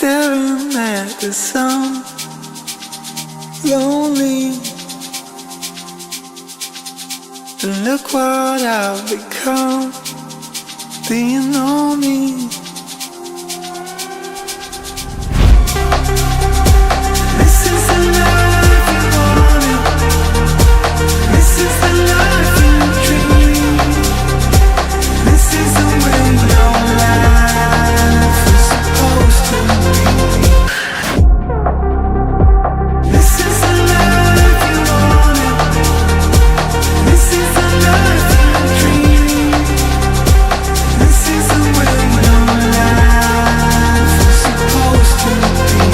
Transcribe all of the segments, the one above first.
staring at the sun, lonely. And look what I've become, being on me. This is the life you wanted. This is the life you dreamed. This is the way your life is supposed to be. This is the life you wanted. This is the life you dreamed. This is the way your life is supposed to be.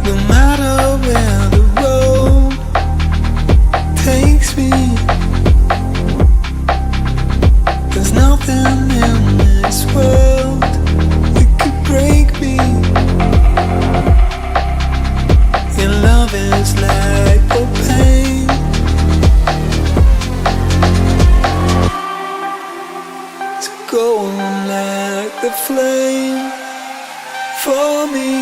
No matter where the road takes me, there's nothing in this world that could break me. Your love is like the pain. To go on like the flame for me.